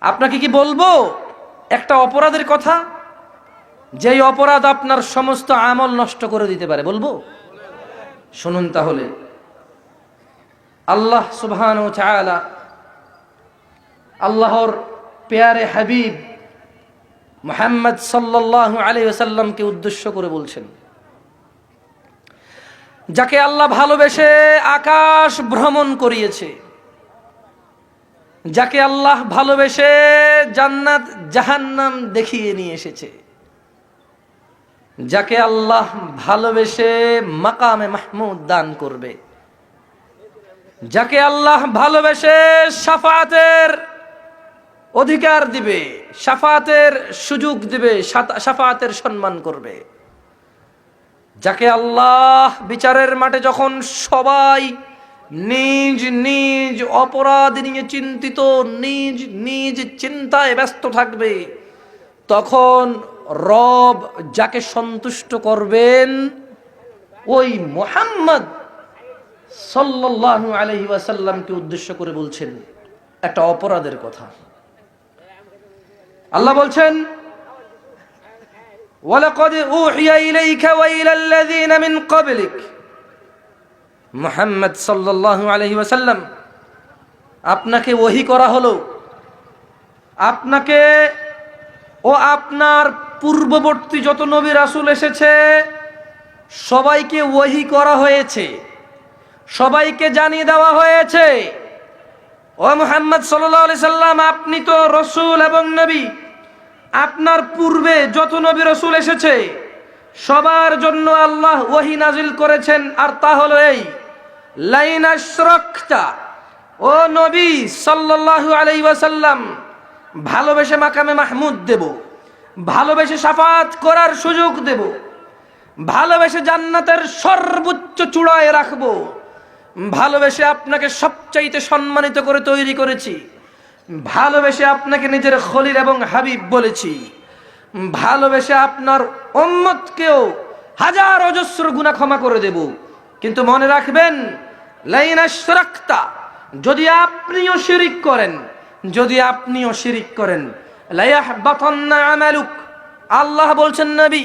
আপনাকে কি বলবো একটা অপরাধের কথা, যেই অপরাধ আপনার সমস্ত আমল নষ্ট করে দিতে পারে? বলবো? শুনুন তাহলে। আল্লাহ সুবহানাহু ওয়া তাআলা আল্লাহর প্যারে হাবিব মুহাম্মদ সাল্লাল্লাহু আলাইহি ওয়াসাল্লামকে উদ্দেশ্য করে বলছেন, যাকে আল্লাহ ভালোবেসে আকাশ ভ্রমণ করিয়েছে, যাকে আল্লাহ ভালোবেসে জান্নাত জাহান্নাম দেখিয়ে নিয়ে এসেছে, যাকে আল্লাহ ভালোবেসে মাকামে মাহমুদ দান করবে, যাকে আল্লাহ ভালোবেসে শাফাতের অধিকার দিবে, শাফাতের সুযোগ দিবে, শাফাতের সম্মান করবে, যাকে আল্লাহ বিচারের মাঠে যখন সবাই নিজ নিজ অপরাধ নিয়ে চিন্তিত, নিজ নিজ চিন্তায় ব্যস্ত থাকবে, তখন রব যাকে সন্তুষ্ট করবেন ওই মুহাম্মদ সাল্লাল্লাহু আলাইহি ওয়াসাল্লামকে উদ্দেশ্য করে বলছেন একটা অপরাধের কথা। আল্লাহ বলছেন, ওয়ালাকাদ উহিয়া ইলাইকা ওয়া ইলাল্লাযীনা মিন ক্বাবলিক, মুহাম্মদ সাল্লাল্লাহু আলাইহি ওয়াসাল্লাম, আপনাকে ওহী করা হলো, আপনাকে ও আপনার পূর্ববর্তী যত নবী রাসূল এসেছে সবাইকে ওহী করা হয়েছে, সবাইকে জানিয়ে দেওয়া হয়েছে, ও মুহাম্মদ সাল্লাল্লাহু আলাইহি সাল্লাম, আপনি তো রাসূল এবং নবী, আপনার পূর্বে যত নবী রাসূল এসেছে সবার জন্য আল্লাহ ওহী নাজিল করেছেন। আর তা হলো এই, লাইন আশরাকতা, ও নবী সাল্লাল্লাহু আলাইহি ওয়াসাল্লাম, ভালোবেসে মাকামে মাহমুদ দেব, ভালোবেসে শাফাত করার সুযোগ দেব, ভালোবেসে জান্নাতের সর্বোচ্চ চূড়ায় রাখবো, ভালোবেসে আপনাকে সবচাইতে সম্মানিত করে তৈরি করেছি, ভালোবেসে আপনাকে নিজের খলিল এবং হাবিব বলেছি, ভালোবেসে আপনার উম্মতকেও হাজার অজস্র গুনাহ ক্ষমা করে দেব। কিন্তু মনে রাখবেন, লাইন আশরাকতা, যদি আপনিও শিরিক করেন, যদি আপনিও শিরিক করেন, লায়াহবাতান্না আমালুক, আল্লাহ বলছেন নবী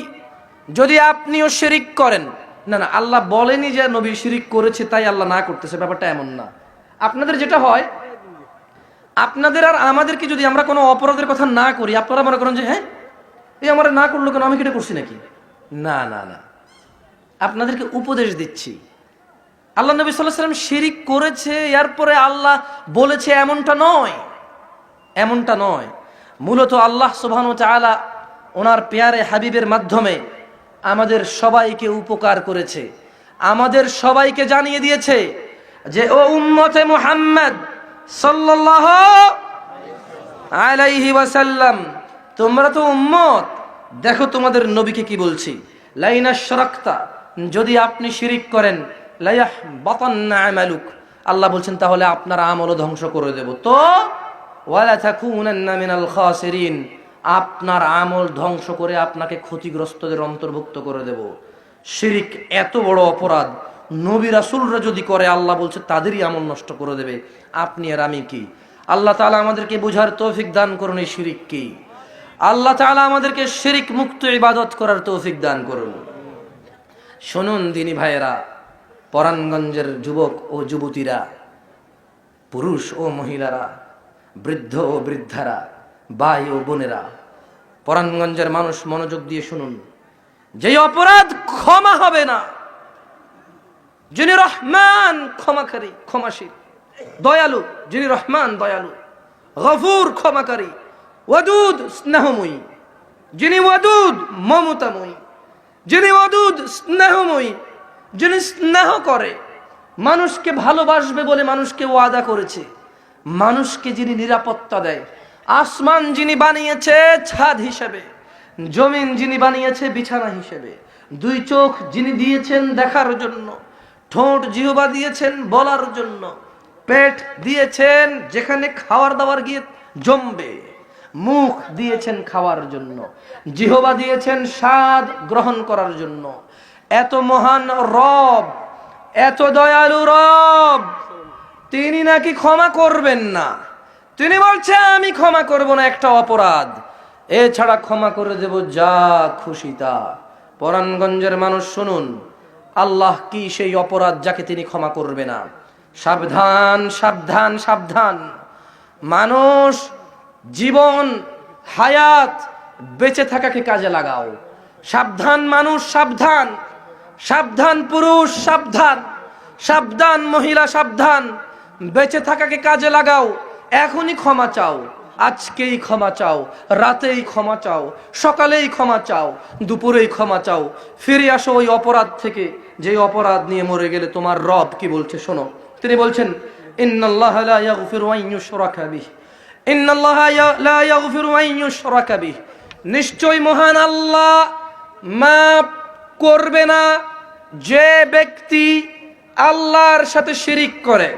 যদি আপনিও শিরিক করেন, না না, আল্লাহ বলেনি যে নবী শিরিক করেছে তাই আল্লাহ না করতেছে, ব্যাপারটা এমন না। আপনাদের যেটা হয়, আপনাদের আর আমাদেরকে যদি আমরা কোনো অপরাধের কথা না করি, আপনারা মনে করেন যে হ্যাঁ এই আমার না করলো কেন, আমি কেটে করছি নাকি? না না না, আপনাদেরকে উপদেশ দিচ্ছি। আল্লাহ নবী সাল্লাল্লাহু আলাইহি ওয়াসাল্লাম শিরিক করেছে এরপরে আল্লাহ বলেছে, এমনটা নয়, এমনটা নয়। মূলত আল্লাহ সুবহানাহু ওয়া তাআলা ওনার প্যারে হাবিবের মাধ্যমে আমাদের সবাইকে উপকার করেছে, আমাদের সবাইকে জানিয়ে দিয়েছে যে ও উম্মতে মুহাম্মদ সাল্লাল্লাহু আলাইহি ওয়াসাল্লাম, তোমরা তো উম্মত, দেখো তোমাদের নবীকে কি বলছি, লাইন আশরাকতা, যদি আপনি শিরিক করেন, লায়াহবাতান্না আমালুক, আল্লাহ বলছেন তাহলে আপনার আমলও ধ্বংস করে দেব, তো ওয়ালা তাকুনান্না মিনাল খাসিরিন, আপনার আমল ধ্বংস করে আপনাকে ক্ষতিগ্রস্তদের অন্তর্ভুক্ত করে দেব। শিরিক এত বড় অপরাধ, নবী রাসূলরা যদি করে আল্লাহ বলছে তাদেরই আমল নষ্ট করে দেবে, আপনি আর আমি কি? আল্লাহ তাআলা আমাদেরকে বুঝার তৌফিক দান করুন এই শিরিক কি। আল্লাহ তাআলা আমাদেরকে শিরিক মুক্ত ইবাদত করার তৌফিক দান করুন। শুনুন দিনী ভাইয়েরা, পরাণগঞ্জের যুবক ও যুবতীরা, পুরুষ ও মহিলারা, বৃদ্ধ ও বৃদ্ধারা, ভাই ও বোনেরা, পরাণগঞ্জের মানুষ মনোযোগ দিয়ে শুনুন, যেই অপরাধ ক্ষমা হবে না, যিনি রহমান ক্ষমাকারী, ক্ষমাশীল, দয়ালু, যিনি রহমান দয়ালু, গফুর ক্ষমাকারী, ওয়াদুদ স্নেহময়ী, যিনি ওয়াদুদ মমতাময়ী, যিনি ওয়াদুদ স্নেহময়ী, যিনি স্নেহ করে, মানুষকে ভালোবাসবে বলে মানুষকে ওয়াদা করেছে, মানুষকে যিনি নিরাপত্তা দেয়, আসমান যিনি বানিয়েছে ছাদ হিসেবে, জমিন যিনি বানিয়েছে বিছানা হিসেবে, দুই চোখ যিনি দিয়েছেন দেখার জন্য, ঠোঁট জিহ্বা দিয়েছেন বলার জন্য, পেট দিয়েছেন যেখানে খাওয়ার দাওয়ার গিয়ে জমবে, মুখ দিয়েছেন খাওয়ার জন্য, জিহ্বা দিয়েছেন স্বাদ গ্রহণ করার জন্য, এত মহান রব, এত দয়ালু রব, তিনি নাকি ক্ষমা করবেন না, তিনি বলছে আমি ক্ষমা করব না একটা অপরাধ, এছাড়া ক্ষমা করে দেব যা খুশি তা। পরাণগঞ্জের মানুষ শুনুন, আল্লাহ কি সেই অপরাধ যাকে তিনি ক্ষমা করবে না। সাবধান সাবধান সাবধান। মানুষ জীবন হায়াত বেঁচে থাকাকে কাজে লাগাও। সাবধান মানুষ সাবধান, সাবধান পুরুষ সাবধান, সাবধান মহিলা সাবধান। বেঁচে থাকাকে কাজে লাগাও। এখনই ক্ষমা চাও, আজকেই ক্ষমা চাও, রাতেই ক্ষমা চাও, সকালেই ক্ষমা চাও, দুপুরেই ক্ষমা চাও। ফিরে আসো ওই অপরাধ থেকে যে অপরাধ নিয়ে মরে গেলে তোমার রব কি বলছে শোনো। তিনি বলছেন ইন্নাল্লাহা লা ইয়াগফিরু আন ইউশরাকা বিহি, ইন্নাল্লাহা লা ইয়াগফিরু আন ইউশরাকা বিহি, নিশ্চয় মহান আল্লাহ মাফ করবে না যে ব্যক্তি আল্লাহর সাথে শিরিক করে।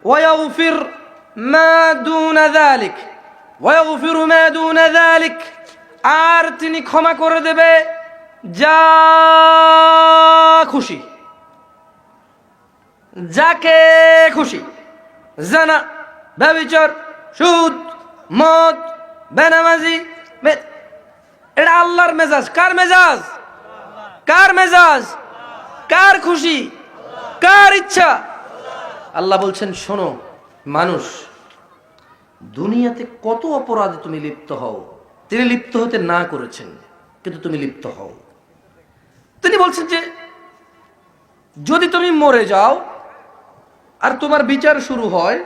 ওয়ায়াগফির মা দুনা যালিক, ওয়ায়াগফিরু মা দুনা যালিক, আর তিনি ক্ষমা করে দেবে যা খুশি, যাকে খুশি। জানা, ব্যভিচার, সুদ, মদ, বেনামাজি, এটা আল্লাহর মেজাজ। কার মেজাজ? কার মেজাজ? কার খুশি? কার ইচ্ছা? আল্লাহ বলছেন শোনো মানুষ, দুনিয়াতে কত অপরাধে তুমি লিপ্ত হও, তিনি লিপ্ত হতে না করেছেন কিন্তু তুমি লিপ্ত হও। তিনি বলছেন যে যদি তুমি মরে যাও আর তোমার বিচার শুরু হয়,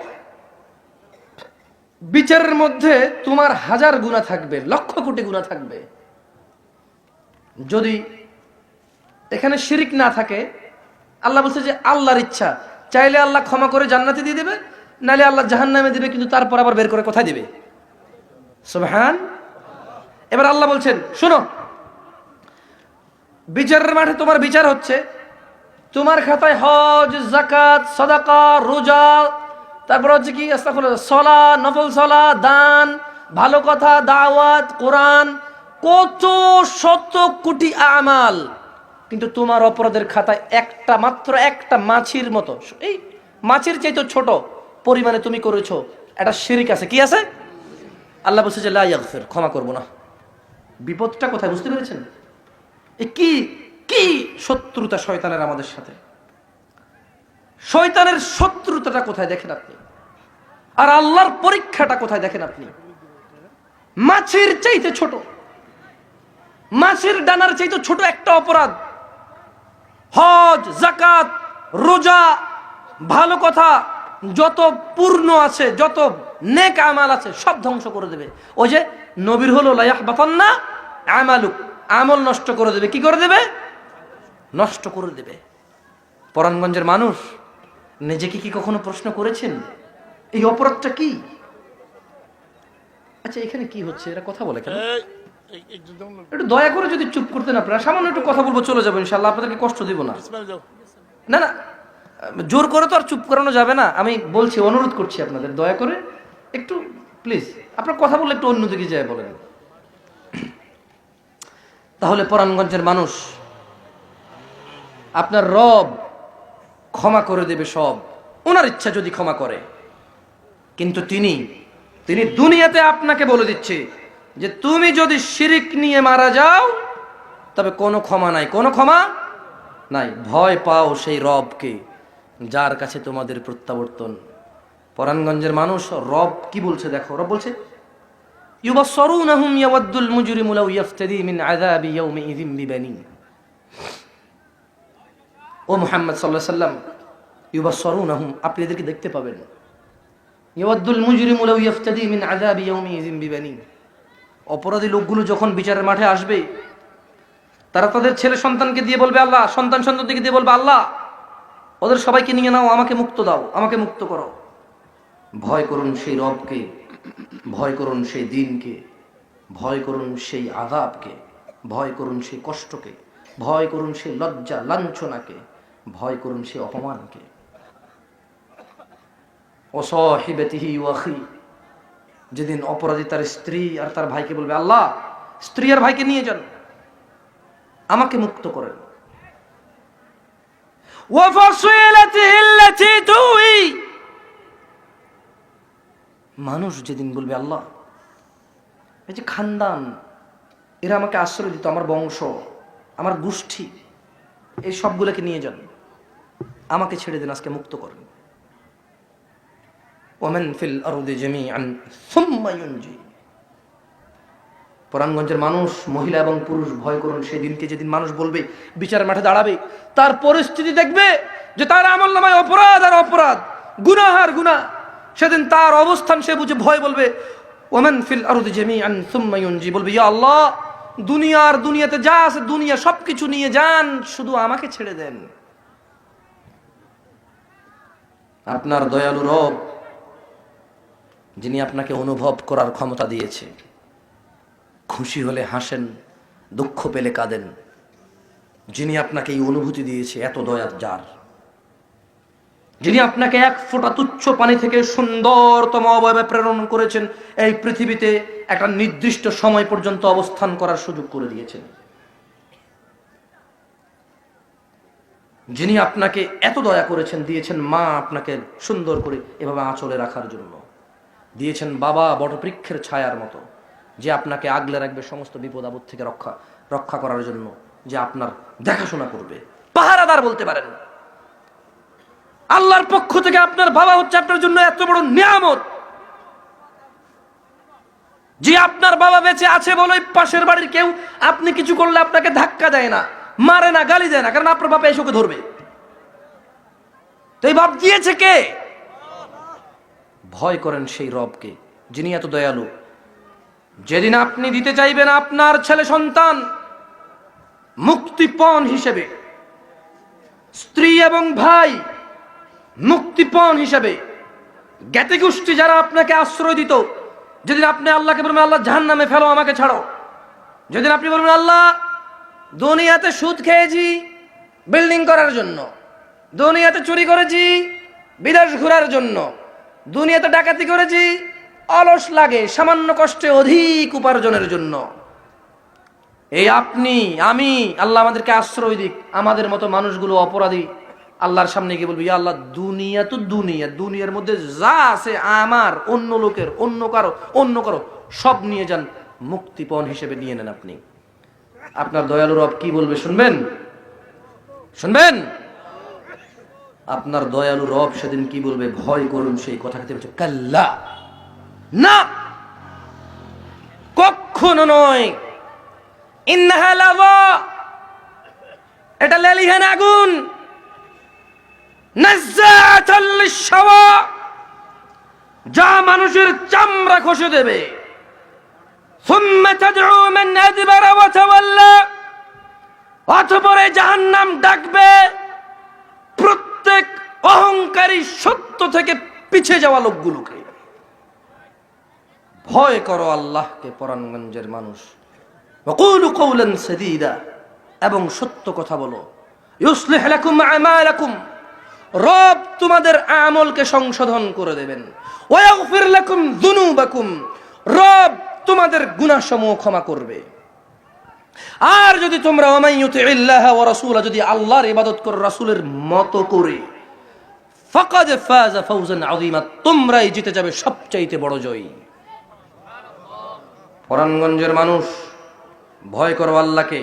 বিচারের মধ্যে তোমার হাজার গুনাহ থাকবে, লক্ষ কোটি গুনাহ থাকবে। যদি এখানে শিরিক না থাকে, আল্লাহ বলছে যে আল্লাহর ইচ্ছা, চাইলে আল্লাহ ক্ষমা করে জান্নাতে দিয়ে দেবে, নাহলে আল্লাহ জাহান্নামে দিবে, কিন্তু তারপর আবার বের করে কোথায় দিবে? সুবহান। এবার আল্লাহ বলছেন শোনো, বিচারের মাঠে তোমার বিচার হচ্ছে, তোমার খাতায় হজ, যাকাত, সাদাকা, রোজা, তারপর হচ্ছে কি আস্তাগফিরুল্লাহ, সালাত, নফল সালাত, দান, ভালো কথা, দাওয়াত, কোরআন, কত শত কোটি আমাল। কিন্তু তোমার অপরাধের খাতায় একটা মাত্র একটা মাছির মতো, এই মাছির চাইতে ছোট পরিমাণে তুমি করেছো একটা শিরিক আছে। কি আছে? আল্লাহ বলছে যে লা ইয়াগফির, ক্ষমা করব না। বিপদটা কোথায় বুঝতে পেরেছেন? কি কি শত্রুতা শয়তানের আমাদের সাথে, শয়তানের শত্রুতাটা কোথায় দেখেন আপনি, আর আল্লাহর পরীক্ষাটা কোথায় দেখেন আপনি। মাছির চাইতে ছোট, মাছির ডানার চাইতে ছোট একটা অপরাধ, হজ, যাকাত, রোজা, ভালো কথা, যত পূর্ণ আছে, যত নেক আমাল আছে সব ধ্বংস করে দেবে। ওই যে নবীর হলো লা ইয়াহবাতান্না আমালুক, আমল নষ্ট করে দেবে। কি করে দেবে? নষ্ট করে দেবে। পরাণগঞ্জের মানুষ নিজেকে কি কখনো প্রশ্ন করেছেন এই অপরাধটা কি? আচ্ছা এখানে কি হচ্ছে, এরা কথা বলে কেন? একটু দয়া করে যদি চুপ করতেন আপনারা, সামান্য একটু কথা বলবো, চলে যাবো ইনশাআল্লাহ, আপনাদেরকে কষ্ট দিব না। না না, জোর করে তো আর চুপ করানো যাবে না। আমি বলছি, অনুরোধ করছি আপনাদের, দয়া করে একটু প্লিজ আপনার কথা বলে একটু অন্যদিকে যায় বলেন। তাহলে পরাণগঞ্জের মানুষ, আপনার রব ক্ষমা করে দেবে সব, ওনার ইচ্ছা যদি ক্ষমা করে। কিন্তু তিনি দুনিয়াতে আপনাকে বলে দিচ্ছে যে তুমি যদি শিরিক নিয়ে মারা যাও তবে কোনো ক্ষমা নাই, কোনো ক্ষমা নাই। ভয় পাও সেই রবকে যার কাছে তোমাদের প্রত্যাবর্তন। পরাণগঞ্জের মানুষ, রব কি বলছে দেখো। রব বলছে ইউবাসসিরুনহুম ইয়াওয়াদ্দুল মুজরিমু লাউ ইয়াফতাদি মিন আযাবি ইয়াউমিযিন বিবানি। ও মুহাম্মদ সাল্লাল্লাহু আলাইহি সাল্লাম, ইউবাসসিরুনহুম, আপনি এদেরকে দেখতে পাবেন। ইয়াওয়াদ্দুল মুজরিমু লাউ ইয়াফতাদি মিন আযাবি ইয়াউমিযিন বিবানি। অপরাধী লোকগুলো যখন বিচারের মাঠে আসবে, তারা তাদের ছেলে সন্তানকে দিয়ে বলবে আল্লাহ, সন্তানকে দিয়ে বলবে আল্লাহ ওদের সবাইকে নিয়ে নাও, আমাকে মুক্ত দাও, আমাকে মুক্ত করো। ভয় করুন সেই রবকে, ভয় করুন সেই দিনকে, ভয় করুন সেই আযাবকে, ভয় করুন সেই কষ্টকে, ভয় করুন সেই লজ্জা লাঞ্ছনাকে, ভয় করুন সেই অপমানকে। ওয়াসাহিবাতিহি ওয়া আখি, যেদিন অপরাধী তার স্ত্রী আর তার ভাইকে বলবে আল্লাহ স্ত্রী আর ভাইকে নিয়ে যান, আমাকে মুক্ত করেন। ওয়া ফাসিলাতিহি আল্লাতী তুই, মানুষ যেদিন বলবে আল্লাহ এই যে খানদান, এরা আমাকে আশ্রয় দিত, আমার বংশ, আমার গোষ্ঠী, এই সবগুলোকে নিয়ে যান, আমাকে ছেড়ে দেন, আজকে মুক্ত করেন। ওয়ামান ফিল আরদি জামিআন সুম্মা ইউনজি। পরাণগঞ্জের মানুষ, মহিলা এবং পুরুষ, ভয় করুন সেই দিনকে, যেদিন মানুষ বলবে, বিচারের মাঠে দাঁড়াবে, তার পরিস্থিতি দেখবে যে তার আমলনামায় অপরাধ আর অপরাধ, গুনাহ আর গুনাহ। সেদিন তার অবস্থান সে বুঝে ভয় বলবে, ওয়ামান ফিল আরদি জামিআন সুম্মা ইউনজি, বলবে ইয়া আল্লাহ, দুনিয়ার দুনিয়াতে যা আছে দুনিয়া সবকিছু নিয়ে যান, শুধু আমাকে ছেড়ে দেন। আপনার দয়ালু রব, যিনি আপনাকে অনুভব করার ক্ষমতা দিয়েছে, খুশি হলে হাসেন, দুঃখ পেলে কাঁদেন, যিনি আপনাকে এই অনুভূতি দিয়েছে, এত দয়ার যার, যিনি আপনাকে এক ফোঁটা তুচ্ছ পানি থেকে সুন্দরতম অবয়বে প্রেরণ করেছেন, এই পৃথিবীতে একটা নির্দিষ্ট সময় পর্যন্ত অবস্থান করার সুযোগ করে দিয়েছেন, যিনি আপনাকে এত দয়া করেছেন, দিয়েছেন মা আপনাকে সুন্দর করে এভাবে আঁচলে রাখার জন্য, দিয়েছেন বাবা বটবৃক্ষের ছায়ার মতো, যে আপনাকে আগলে রাখবে সমস্ত বিপদ আপদ থেকে রক্ষা করার জন্য, যে আপনার দেখাশোনা করবে, পাহারাদার বলতে পারেন। আল্লাহর পক্ষ থেকে আপনার বাবা হচ্ছে আপনার জন্য এত বড় নিয়ামত, যে আপনার বাবা বেঁচে আছে বলে পাশের বাড়ির কেউ আপনি কিছু করলে আপনাকে ধাক্কা দেয় না, মারে না, গালি দেয় না, কারণ আপনার বাবা এসে ওকে ধরবে। তো এই বাপ দিয়েছে কে? ভয় করেন সেই রবকে, যিনি এত দয়ালু। যেদিন আপনি দিতে চাইবেন আপনার ছেলে সন্তান মুক্তিপণ হিসেবে, স্ত্রী এবং ভাই মুক্তিপণ হিসেবে, জ্ঞাতি গোষ্ঠী যারা আপনাকে আশ্রয় দিত, যেদিন আপনি আল্লাহকে বলবেন আল্লাহ জাহান্নামে ফেলো, আমাকে ছাড়ো, যেদিন আপনি বলবেন আল্লাহ দুনিয়াতে সুদ খেয়েছি বিল্ডিং করার জন্য, দুনিয়াতে চুরি করেছি বিদেশ ঘোরার জন্য, দুনিয়াতে ডাকাতি করেছি অলস লাগে সামান্য কষ্টে অধিক উপার্জনের জন্য, এই আপনি আমি, আল্লাহ আমাদেরকে আশ্রয় দিক, আমাদের মতো মানুষগুলো অপরাধী আল্লাহর সামনে গিয়ে বলবি, ইয়া আল্লাহ দুনিয়া তো দুনিয়া, দুনিয়ার মধ্যে যা আছে আমার, অন্য লোকের, অন্য কারো সব নিয়ে যান, মুক্তিপণ হিসেবে নিয়ে নেন আপনি। আপনার দয়ালু রব কি বলবে শুনবেন? শুনবেন? আপনার দয়ালু রব সেদিন কি বলবে? ভয় করুন সেই কথা খেতে বলছে, কাল্লা, না, কখনো নয়, ইন্নাহা লাযা, এটা লেলিহান আগুন, নাজ্জাআতাল লিশ-শাওয়া, যা মানুষের চামড়া খসে দেবে, সুম্মা তাদউ মান আদবারা ওয়া তাওয়াল্লা, অতঃপর জাহান্নাম ডাকবে প্রত্যেক অহংকারী সত্য থেকে পিছিয়ে যাওয়া লোকগুলোকে। ভয় করো আল্লাহকে পরাণগঞ্জের মানুষ, ওয়াকুলু কওলান সাদীদা, এবং সত্য কথা বলো, ইউসলিহ লাকুম আমালাকুম, রব তোমাদের আমলকে সংশোধন করে দেবেন, ওয়া ইয়াগফির লাকুম যুনুবাকুম, রব তোমাদের গুনাহসমূহ ক্ষমা করবে। আর যদি তোমরা ওয়ামাইয়ুতিল্লাহ ওয়া রাসূলা, যদি আল্লাহর ইবাদত করো রাসূলের মতো করে, ফাকাদ ফাযা ফাওজান আযীমা, তোমরাই জিতে যাবে সবচাইতে বড় জয়। পরাণগঞ্জের মানুষ ভয় করো আল্লাহকে।